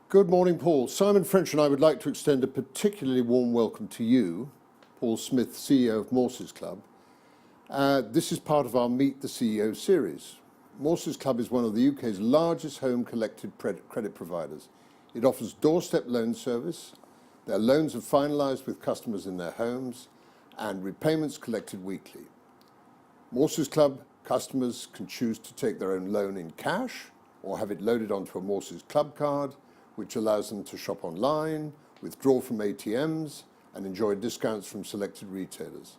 Good morning, Paul. Simon French and I would like to extend a particularly warm welcome to you, Paul Smith, CEO of Morses Club. This is part of our Meet the CEO series. Morses Club is one of the UK's largest home collected credit providers. It offers doorstep loan service. Their loans are finalised with customers in their homes and repayments collected weekly. Morses Club customers can choose to take their own loan in cash or have it loaded onto a Morses Club card, which allows them to shop online, withdraw from ATMs, and enjoy discounts from selected retailers.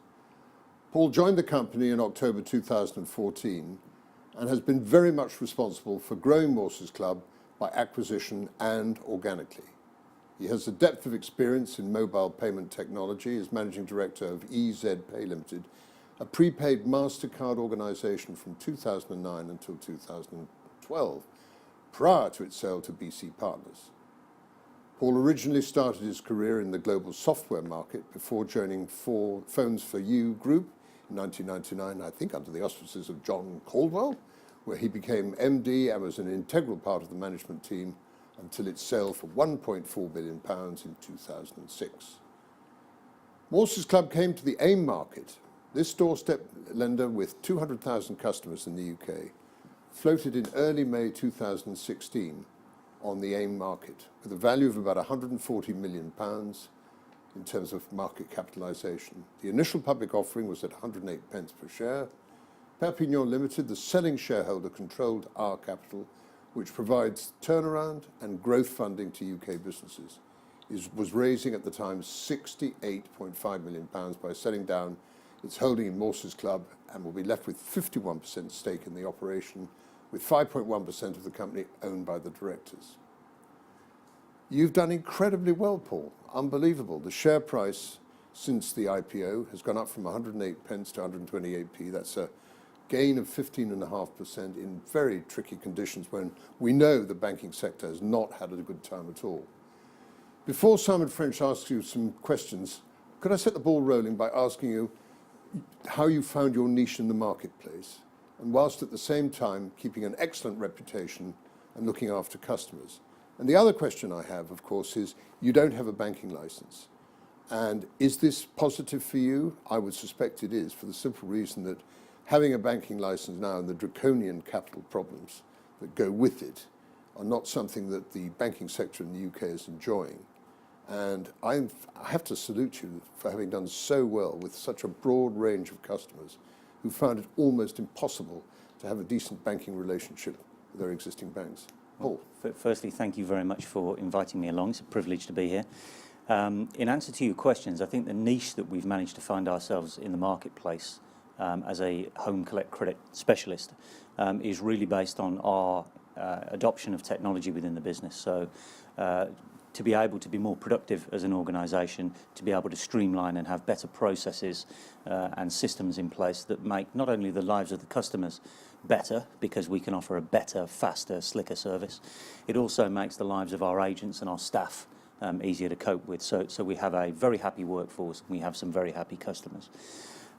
Paul joined the company in October 2014 and has been very much responsible for growing Morses Club by acquisition and organically. He has a depth of experience in mobile payment technology as managing director of EZ Pay Limited, a prepaid MasterCard organisation from 2009 until 2012, prior to its sale to BC Partners. Paul originally started his career in the global software market before joining Phones for You Group in 1999, I think under the auspices of John Caldwell, where he became MD and was an integral part of the management team until its sale for £1.4 billion in 2006. Morses Club came to the AIM market. This doorstep lender with 200,000 customers in the UK floated in early May 2016 on the AIM market with a value of about £140 million in terms of market capitalisation. The initial public offering was at 108 pence per share. Perpignan Limited, the selling shareholder, controlled our capital, which provides turnaround and growth funding to UK businesses. It was raising at the time £68.5 million by selling down its holding in Morses Club and will be left with 51% stake in the operation, with 5.1% of the company owned by the directors. You've done incredibly well, Paul. Unbelievable. The share price since the IPO has gone up from 108 pence to 128p. That's a gain of 15.5% in very tricky conditions when we know the banking sector has not had a good time at all. Before Simon French asks you some questions, could I set the ball rolling by asking you how you found your niche in the marketplace, and whilst at the same time keeping an excellent reputation and looking after customers? And the other question I have, of course, is you don't have a banking license. And is this positive for you? I would suspect it is, for the simple reason that having a banking license now and the draconian capital problems that go with it are not something that the banking sector in the UK is enjoying. And I have to salute you for having done so well with such a broad range of customers who found it almost impossible to have a decent banking relationship with their existing banks. Paul. Well, firstly, thank you very much for inviting me along. It's a privilege to be here. In answer to your questions, I think the niche that we've managed to find ourselves in the marketplace as a home collect credit specialist is really based on our adoption of technology within the business. So to be able to be more productive as an organisation, to be able to streamline and have better processes and systems in place that make not only the lives of the customers better, because we can offer a better, faster, slicker service, it also makes the lives of our agents and our staff easier to cope with. So we have a very happy workforce, and we have some very happy customers.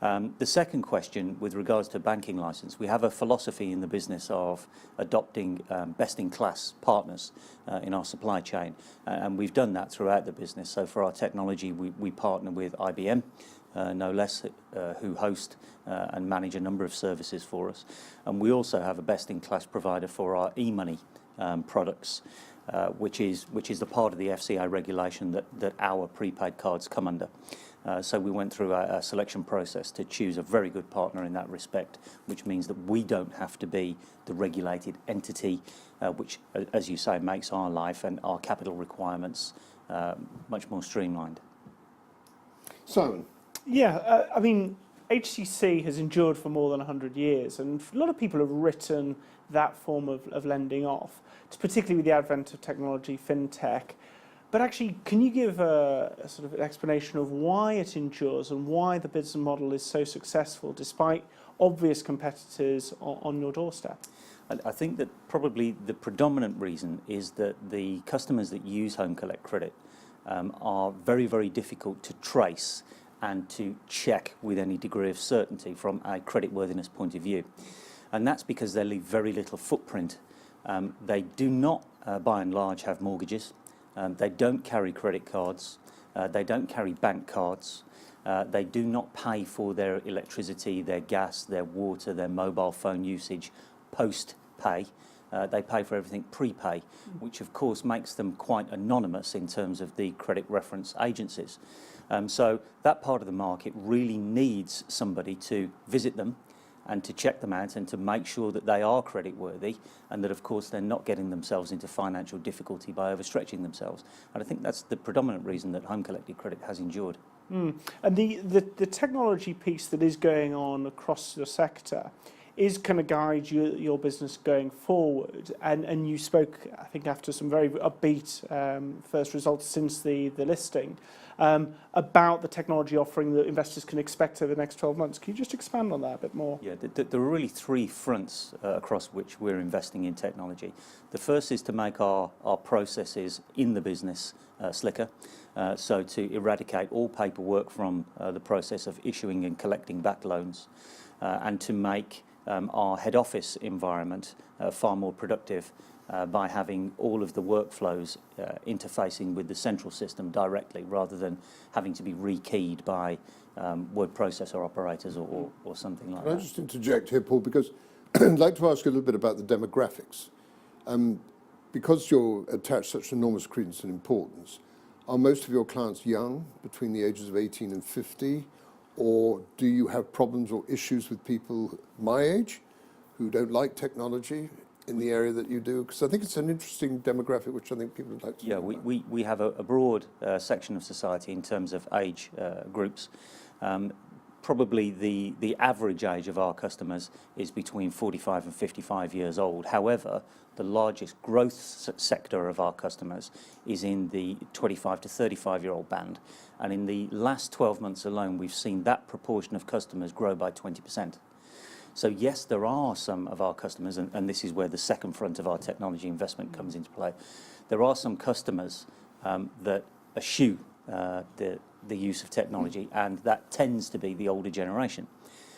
The second question, with regards to banking license, we have a philosophy in the business of adopting best-in-class partners in our supply chain, and we've done that throughout the business. So for our technology, we partner with IBM, no less, who host and manage a number of services for us. And we also have a best-in-class provider for our e-money products, which is the part of the FCA regulation that our prepaid cards come under. So we went through a selection process to choose a very good partner in that respect, which means that we don't have to be the regulated entity, which, as you say, makes our life and our capital requirements much more streamlined. Simon. Yeah, I mean, HCC has endured for more than 100 years, and a lot of people have written that form of lending off, particularly with the advent of technology, fintech. But actually, can you give a sort of an explanation of why it endures and why the business model is so successful despite obvious competitors on your doorstep? I think that probably the predominant reason is that the customers that use Home Collect Credit are very, very difficult to trace and to check with any degree of certainty from a creditworthiness point of view. And that's because they leave very little footprint. They do not, by and large, have mortgages. They don't carry credit cards. They don't carry bank cards. They do not pay for their electricity, their gas, their water, their mobile phone usage post-pay. They pay for everything prepay, which of course makes them quite anonymous in terms of the credit reference agencies. So that part of the market really needs somebody to visit them and to check them out and to make sure that they are creditworthy and that of course they're not getting themselves into financial difficulty by overstretching themselves. And I think that's the predominant reason that home collected credit has endured. And the technology piece that is going on across your sector is going to guide your business going forward. And you spoke, I think, after some very upbeat first results since the listing, about the technology offering that investors can expect over the next 12 months. Can you just expand on that a bit more? Yeah, there are really three fronts across which we're investing in technology. The first is to make our processes in the business slicker, so to eradicate all paperwork from the process of issuing and collecting back loans, and to make our head office environment far more productive by having all of the workflows interfacing with the central system directly rather than having to be rekeyed by word processor operators or something like that. Can I just interject here, Paul, because I'd like to ask you a little bit about the demographics. Because you're attached such enormous credence and importance, are most of your clients young, between the ages of 18 and 50? Or do you have problems or issues with people my age who don't like technology in the area that you do? Because I think it's an interesting demographic which I think people would like to know about. We have a broad section of society in terms of age groups. Probably the average age of our customers is between 45 and 55 years old. However, the largest growth sector of our customers is in the 25 to 35-year-old band. And in the last 12 months alone, we've seen that proportion of customers grow by 20%. So yes, there are some of our customers, and this is where the second front of our technology investment comes into play. There are some customers that eschew the use of technology, and that tends to be the older generation.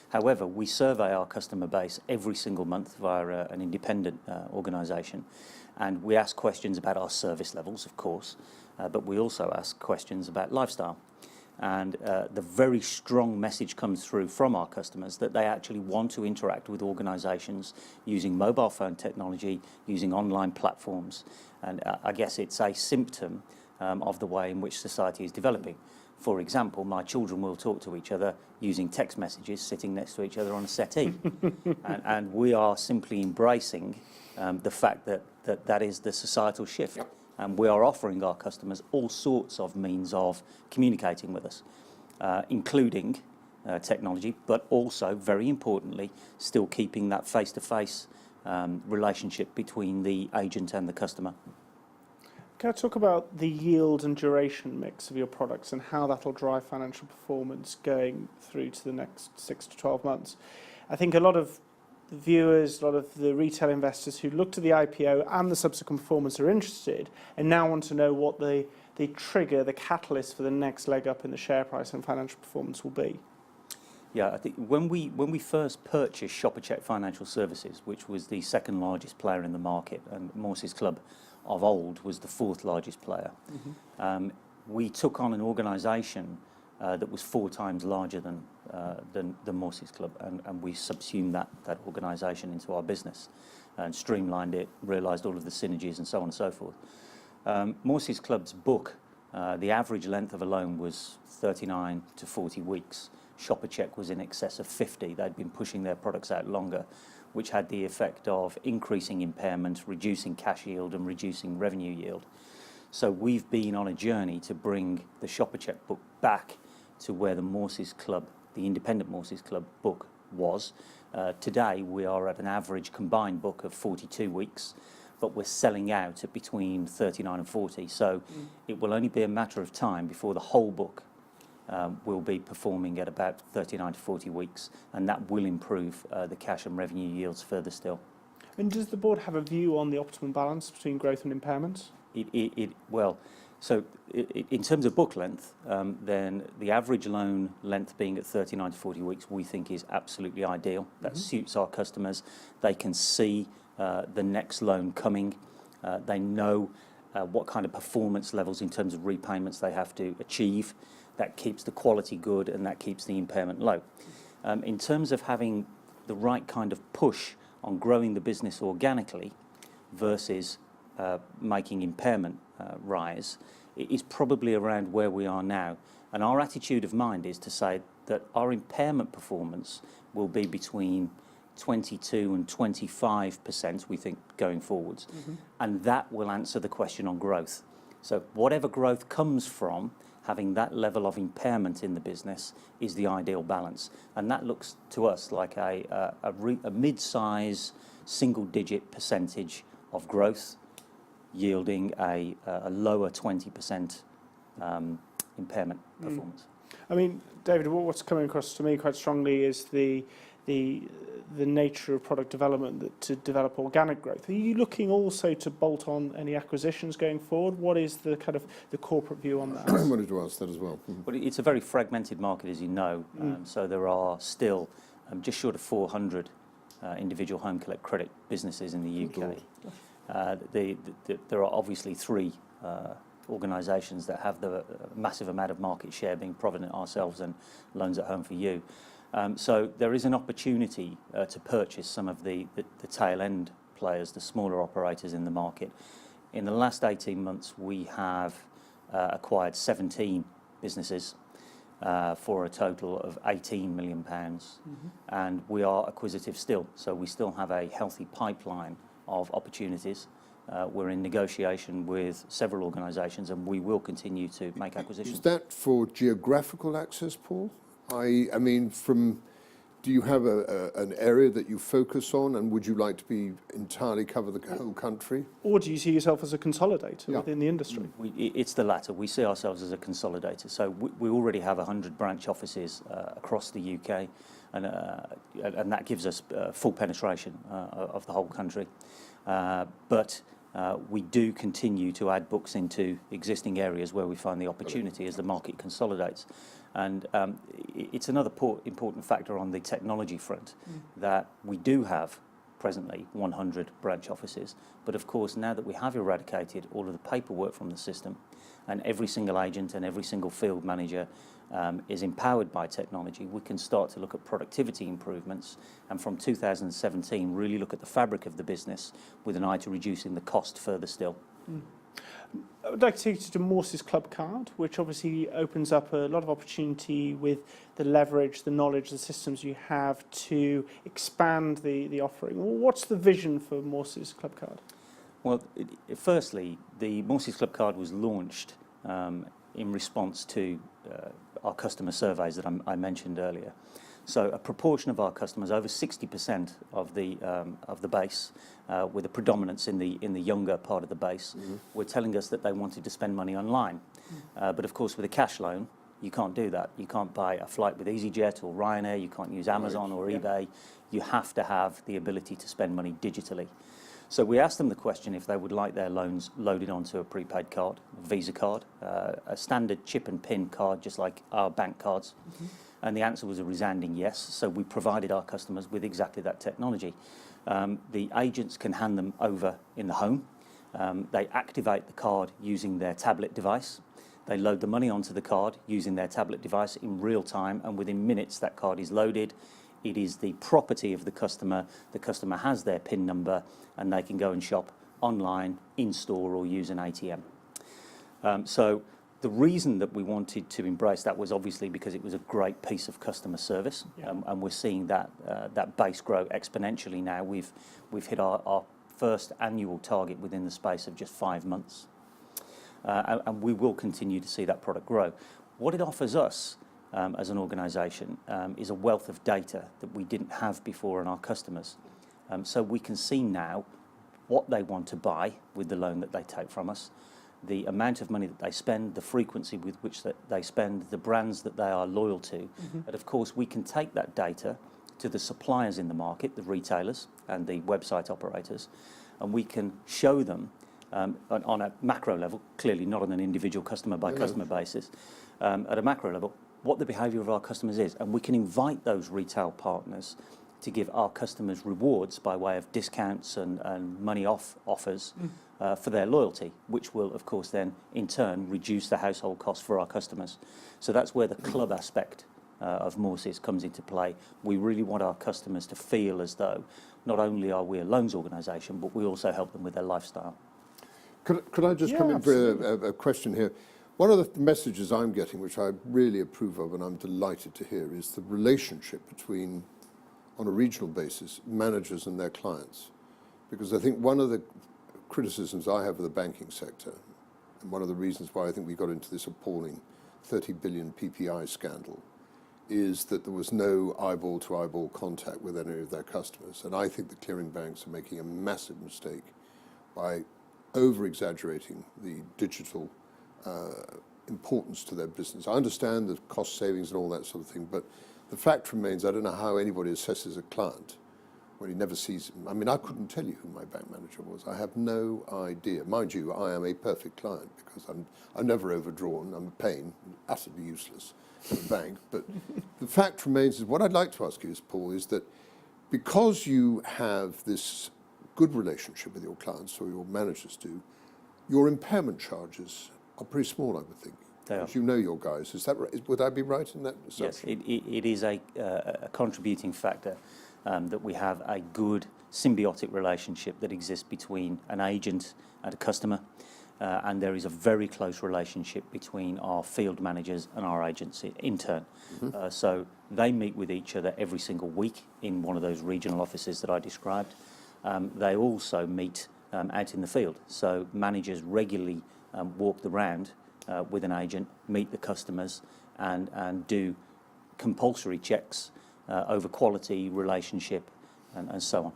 However, we survey our customer base every single month via an independent organisation, and we ask questions about our service levels, of course, but we also ask questions about lifestyle. And the very strong message comes through from our customers that they actually want to interact with organisations using mobile phone technology, using online platforms. And I guess it's a symptom of the way in which society is developing. For example, my children will talk to each other using text messages sitting next to each other on a settee. and we are simply embracing the fact that is the societal shift. Yep. And we are offering our customers all sorts of means of communicating with us, including technology, but also, very importantly, still keeping that face-to-face relationship between the agent and the customer. Can I talk about the yield and duration mix of your products and how that'll drive financial performance going through to the next 6 to 12 months? I think a lot of viewers, a lot of the retail investors who looked at the IPO and the subsequent performance are interested and now want to know what the trigger, the catalyst for the next leg up in the share price and financial performance will be. Yeah, I think when we first purchased ShopperCheck Financial Services, which was the second largest player in the market, and Morses Club of old was the fourth largest player, we took on an organisation that was 4 times larger than Morses Club, and we subsumed that organisation into our business and streamlined it, realised all of the synergies and so on and so forth. Morses Club's book, the average length of a loan was 39 to 40 weeks. ShopperCheck was in excess of 50. They'd been pushing their products out longer, which had the effect of increasing impairment, reducing cash yield and reducing revenue yield. So we've been on a journey to bring the ShopperCheck book back to where the Morses Club, the independent Morses Club book was. Today we are at an average combined book of 42 weeks, but we're selling out at between 39 and 40. So it will only be a matter of time before the whole book will be performing at about 39 to 40 weeks, and that will improve the cash and revenue yields further still. And does the board have a view on the optimum balance between growth and impairments? So in terms of book length, then the average loan length being at 39 to 40 weeks, we think is absolutely ideal. That suits our customers. They can see the next loan coming. They know what kind of performance levels in terms of repayments they have to achieve. That keeps the quality good and that keeps the impairment low. In terms of having the right kind of push on growing the business organically versus making impairment rise, it is probably around where we are now. And our attitude of mind is to say that our impairment performance will be between 22 and 25%, we think, going forwards. And that will answer the question on growth. So whatever growth comes from having that level of impairment in the business is the ideal balance. And that looks to us like a mid-size, single-digit percentage of growth, yielding a lower 20% impairment performance. I mean, David, what's coming across to me quite strongly is the nature of product development to develop organic growth. Are you looking also to bolt on any acquisitions going forward? What is the kind of the corporate view on that? I wanted to ask that as well. Well, it's a very fragmented market, as you know. So there are still just short of 400 individual home collect credit businesses in the UK. There are obviously three organisations that have the massive amount of market share, being Provident, ourselves, and Loans at Home for You. So there is an opportunity to purchase some of the tail end players, the smaller operators in the market. In the last 18 months, we have acquired 17 businesses for a total of £18 million. And we are acquisitive still, so we still have a healthy pipeline of opportunities. We're in negotiation with several organisations, and we will continue to make acquisitions. Is that for geographical access, Paul? I mean, do you have an area that you focus on, and would you like to be entirely cover the whole country? Or do you see yourself as a consolidator within the industry? It's the latter. We see ourselves as a consolidator. So we already have 100 branch offices across the UK, and that gives us full penetration of the whole country. But we do continue to add books into existing areas where we find the opportunity as the market consolidates. And it's another important factor on the technology front that we do have presently 100 branch offices. But of course, now that we have eradicated all of the paperwork from the system, and every single agent and every single field manager is empowered by technology, we can start to look at productivity improvements, and from 2017 really look at the fabric of the business with an eye to reducing the cost further still. I would like to take you to Morses Club card, which obviously opens up a lot of opportunity with the leverage, the knowledge, the systems you have to expand the offering. What's the vision for Morses Club card? Well, firstly, the Morses Club card was launched in response to our customer surveys that I mentioned earlier. So a proportion of our customers, over 60% of the base, with a predominance in the younger part of the base, were telling us that they wanted to spend money online. But of course, with a cash loan, you can't do that. You can't buy a flight with EasyJet or Ryanair. You can't use Amazon or eBay. You have to have the ability to spend money digitally. So we asked them the question if they would like their loans loaded onto a prepaid card, a Visa card, a standard chip and PIN card, just like our bank cards. And the answer was a resounding yes. So we provided our customers with exactly that technology. The agents can hand them over in the home. They activate the card using their tablet device. They load the money onto the card using their tablet device in real time, and within minutes that card is loaded. It is the property of the customer. The customer has their PIN number, and they can go and shop online, in store, or use an ATM. So the reason that we wanted to embrace that was obviously because it was a great piece of customer service, and we're seeing that base grow exponentially now. We've hit our first annual target within the space of just 5 months, and we will continue to see that product grow. What it offers us as an organisation is a wealth of data that we didn't have before on our customers. So we can see now what they want to buy with the loan that they take from us, the amount of money that they spend, the frequency with which that they spend, the brands that they are loyal to. And of course, we can take that data to the suppliers in the market, the retailers and the website operators, and we can show them on a macro level, clearly not on an individual customer by customer basis, at a macro level, what the behaviour of our customers is. And we can invite those retail partners to give our customers rewards by way of discounts and money off offers for their loyalty, which will, of course, then in turn reduce the household costs for our customers. So that's where the club aspect of Morses comes into play. We really want our customers to feel as though not only are we a loans organisation, but we also help them with their lifestyle. Could I just come in for a question here? One of the messages I'm getting, which I really approve of and I'm delighted to hear, is the relationship between, on a regional basis, managers and their clients. Because I think one of the criticisms I have of the banking sector, and one of the reasons why I think we got into this appalling 30 billion PPI scandal, is that there was no eyeball-to-eyeball contact with any of their customers. And I think the clearing banks are making a massive mistake by over-exaggerating the digital importance to their business. I understand the cost savings and all that sort of thing, but the fact remains, I don't know how anybody assesses a client when he never sees him. I mean, I couldn't tell you who my bank manager was. I have no idea. Mind you, I am a perfect client because I'm never overdrawn. I'm a pain, utterly useless at a bank. But the fact remains is what I'd like to ask you, Paul, is that because you have this good relationship with your clients, or your managers do, your impairment charges are pretty small, I would think. They are. You know your guys. Is that right? Would I be right in that assumption? Yes, it is a contributing factor that we have a good symbiotic relationship that exists between an agent and a customer, and there is a very close relationship between our field managers and our agents in turn. So they meet with each other every single week in one of those regional offices that I described. They also meet out in the field. So managers regularly walk the round with an agent, meet the customers, and do compulsory checks over quality, relationship, and so on.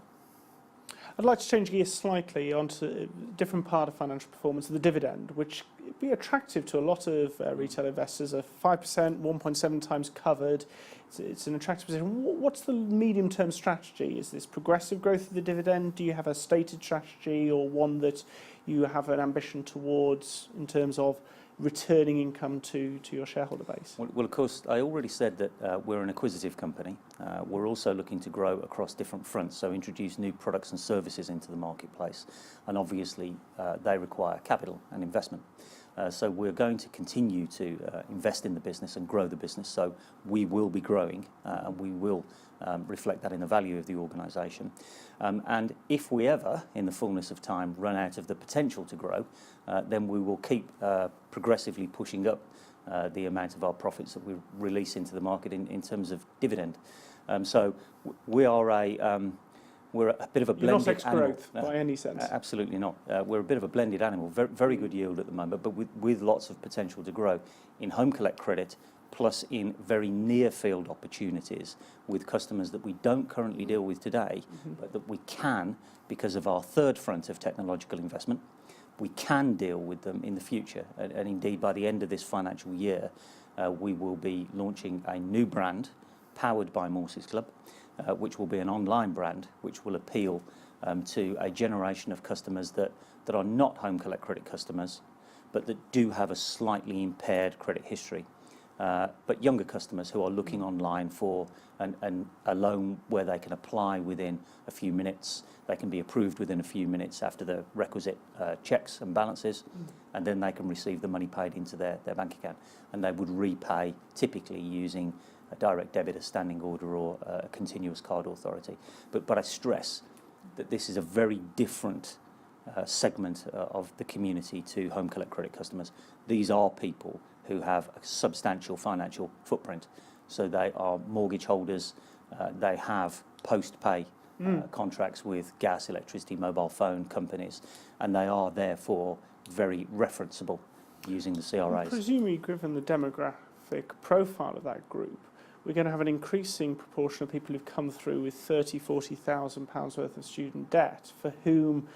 I'd like to change gears slightly onto a different part of financial performance, the dividend, which would be attractive to a lot of retail investors. A 5%, 1.7 times covered. It's an attractive position. What's the medium-term strategy? Is this progressive growth of the dividend? Do you have a stated strategy, or one that you have an ambition towards in terms of returning income to your shareholder base? Well, of course, I already said that we're an acquisitive company. We're also looking to grow across different fronts, so introduce new products and services into the marketplace. And obviously, they require capital and investment. So we're going to continue to invest in the business and grow the business. So we will be growing, and we will reflect that in the value of the organisation. And if we ever, in the fullness of time, run out of the potential to grow, then we will keep progressively pushing up the amount of our profits that we release into the market in terms of dividend. So we are we're a bit of a blended You're not animal. ex-growth by any sense? Absolutely not. We're a bit of a blended animal. Very good yield at the moment, but with lots of potential to grow in home collect credit, plus in very near field opportunities with customers that we don't currently deal with today, but that we can, because of our third front of technological investment, we can deal with them in the future. And indeed, by the end of this financial year, we will be launching a new brand powered by Morses Club, which will be an online brand, which will appeal to a generation of customers that are not home collect credit customers, but that do have a slightly impaired credit history. But younger customers who are looking online for a loan where they can apply within a few minutes, they can be approved within a few minutes after the requisite checks and balances, and then they can receive the money paid into their bank account. And they would repay typically using a direct debit, a standing order, or a continuous card authority. But I stress that this is a very different segment of the community to home collect credit customers. These are people who have a substantial financial footprint. So they are mortgage holders, they have post-pay contracts with gas, electricity, mobile phone companies, and they are therefore very referenceable using the CRAs. Presumably, given the demographic profile of that group, we're going to have an increasing proportion of people who've come through with £30,000-40,000 worth of student debt, for whom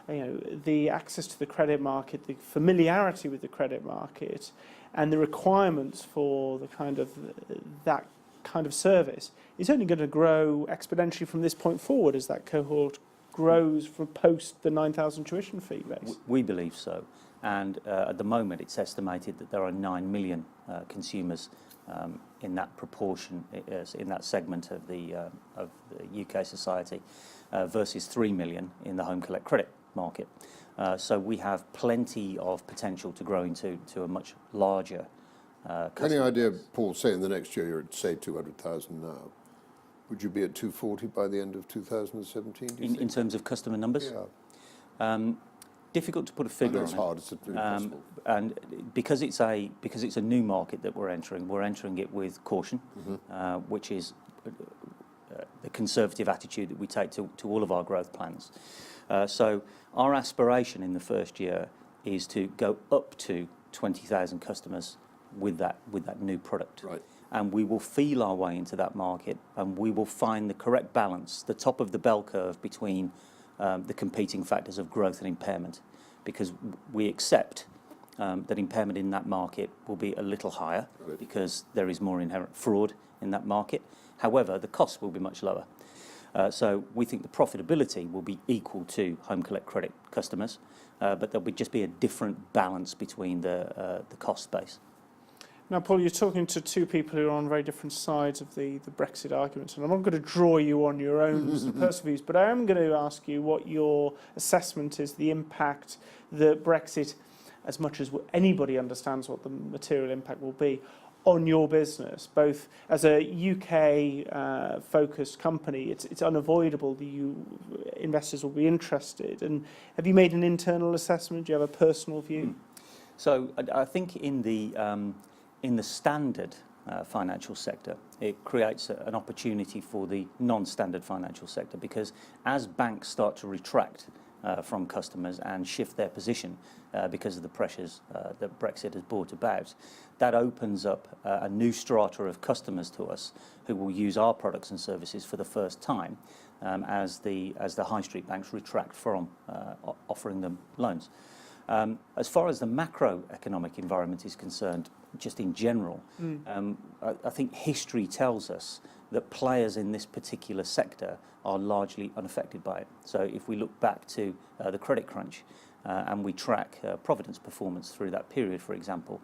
the access to the credit market, the familiarity with the credit market, and the requirements for that kind of service is only going to grow exponentially from this point forward as that cohort grows from post the 9,000 tuition fee base. We believe so. And at the moment, it's estimated that there are 9 million consumers in that proportion, in that segment of the UK society, versus 3 million in the home collect credit market. So we have plenty of potential to grow into a much larger Any idea, Paul, say in the next year you're at, say, 200,000 now. Would you be at 240 by the end of 2017, do you think? In terms of customer numbers? Yeah. Difficult to put a figure on it's it. hard, it's impossible. And because it's a new market that we're entering it with caution, which is the conservative attitude that we take to all of our growth plans. So our aspiration in the first year is to go up to 20,000 customers with that new product. Right. And we will feel our way into that market, and we will find the correct balance, the top of the bell curve between the competing factors of growth and impairment, because we accept that impairment in that market will be a little higher, Right. because there is more inherent fraud in that market. However, the costs will be much lower. So we think the profitability will be equal to home collect credit customers, but there'll just be a different balance between the cost base. Now, Paul, you're talking to two people who are on very different sides of the Brexit argument, and I'm not going to draw you on your own personal views, but I am going to ask you what your assessment is, the impact that Brexit, as much as anybody understands what the material impact will be, on your business, both as a UK-focused company. It's unavoidable that investors will be interested. And have you made an internal assessment? Do you have a personal view? So I think in the standard financial sector, it creates an opportunity for the non-standard financial sector, because as banks start to retract from customers and shift their position because of the pressures that Brexit has brought about, that opens up a new strata of customers to us who will use our products and services for the first time as the high street banks retract from offering them loans. As far as the macroeconomic environment is concerned, just in general, I think history tells us that players in this particular sector are largely unaffected by it. So if we look back to the credit crunch and we track Provident's performance through that period, for example,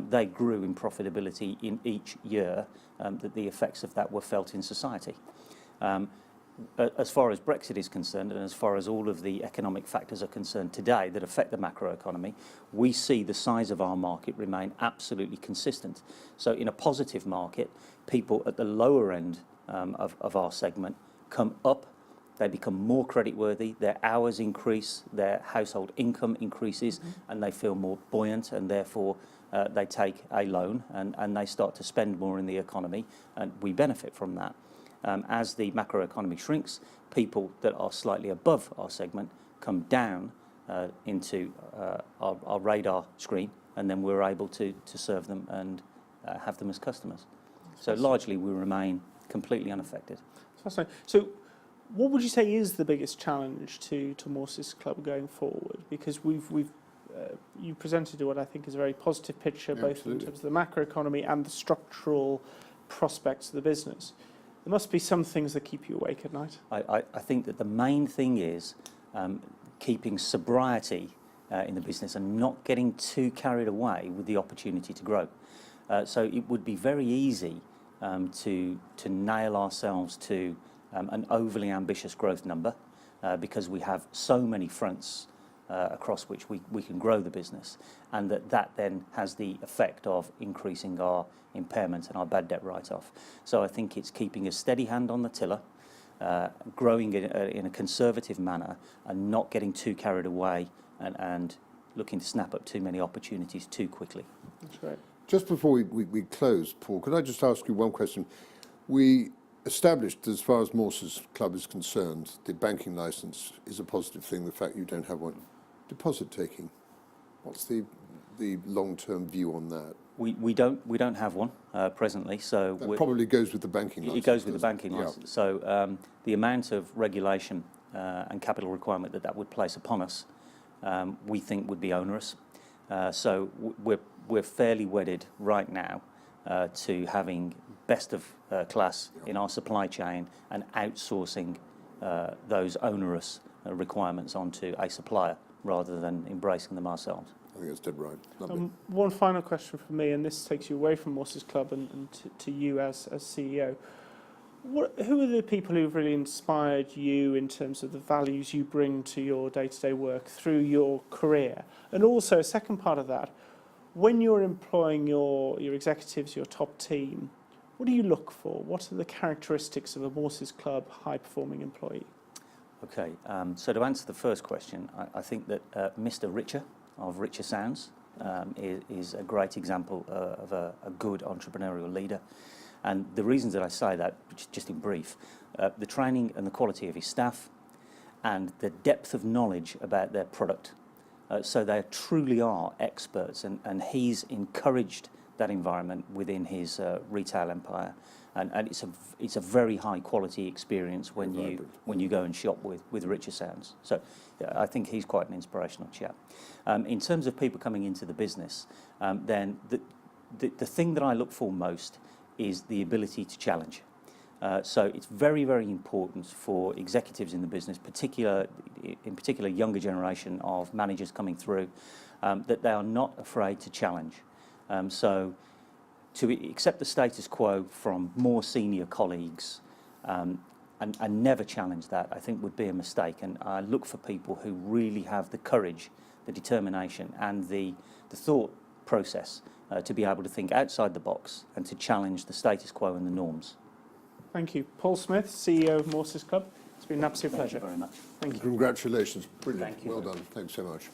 they grew in profitability in each year that the effects of that were felt in society. As far as Brexit is concerned, and as far as all of the economic factors are concerned today that affect the macroeconomy, we see the size of our market remain absolutely consistent. So in a positive market, people at the lower end of our segment come up, they become more creditworthy, their hours increase, their household income increases, and they feel more buoyant, and therefore they take a loan and they start to spend more in the economy, and we benefit from that. As the macroeconomy shrinks, people that are slightly above our segment come down into our radar screen, and then we're able to serve them and have them as customers. So largely we remain completely unaffected. So what would you say is the biggest challenge to Morses Club going forward? Because you presented what I think is a very positive picture, both Absolutely. in terms of the macroeconomy and the structural prospects of the business. There must be some things that keep you awake at night. I think that the main thing is keeping sobriety in the business and not getting too carried away with the opportunity to grow. So it would be very easy to nail ourselves to an overly ambitious growth number because we have so many fronts across which we can grow the business, and that then has the effect of increasing our impairment and our bad debt write-off. So I think it's keeping a steady hand on the tiller, growing in a conservative manner, and not getting too carried away and looking to snap up too many opportunities too quickly. That's right. Just before we close, Paul, could I just ask you one question? We established, as far as Morses Club is concerned, the banking licence is a positive thing, the fact you don't have one. Deposit taking, what's the long-term view on that? We don't have one presently, so that probably goes with the banking licence. It goes with the banking Yeah. licence. So the amount of regulation and capital requirement that would place upon us, we think would be onerous. So we're fairly wedded right now to having best of class in our supply chain and outsourcing those onerous requirements onto a supplier rather than embracing them ourselves. I think that's dead right. Lovely. One final question from me, and this takes you away from Morses Club and to you as CEO. Who are the people who've really inspired you in terms of the values you bring to your day-to-day work through your career? And also, a second part of that, when you're employing your executives, your top team, what do you look for? What are the characteristics of a Morses Club high-performing employee? Okay, so to answer the first question, I think that Mr. Richer of Richer Sounds is a great example of a good entrepreneurial leader. And the reasons that I say that, just in brief, the training and the quality of his staff and the depth of knowledge about their product. So they truly are experts, and he's encouraged that environment within his retail empire. And it's a very high quality experience when you go and shop with Richer Sounds. So I think he's quite an inspirational chap. In terms of people coming into the business, then the thing that I look for most is the ability to challenge. So it's very, very important for executives in the business, in particular younger generation of managers coming through, that they are not afraid to challenge. So to accept the status quo from more senior colleagues and never challenge that, I think would be a mistake. And I look for people who really have the courage, the determination and the thought process to be able to think outside the box and to challenge the status quo and the norms. Thank you. Paul Smith, CEO of Morses Club. It's been an absolute pleasure. Thank you very much. Thank you. Congratulations. Brilliant. Thank you. Well done. Thanks so much.